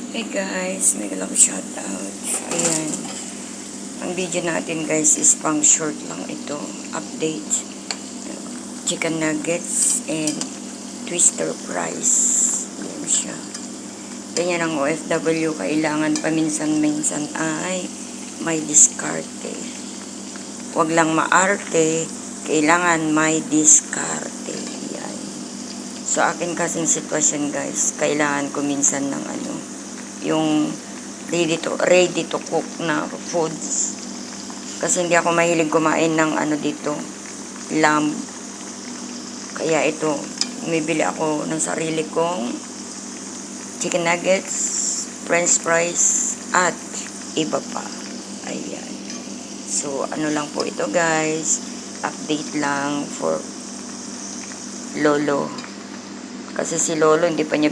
Hey guys, mega love shoutout. Ayan. Ang video natin guys is pang short lang ito. Update. Chicken nuggets and twister fries. Ayan siya. Ganyan ang OFW. Kailangan paminsan-minsan ay may diskarte. Huwag lang maarte. Kailangan may diskarte. Ayan. So akin kasing sitwasyon guys, kailangan ko minsan ng yung ready to cook na foods. Kasi hindi ako mahilig kumain ng dito, lamb. Kaya ito, umibili ako ng sarili kong chicken nuggets, french fries, at iba pa. Ayan. So, lang po ito guys. Update lang for Lolo. Kasi si Lolo, hindi pa niya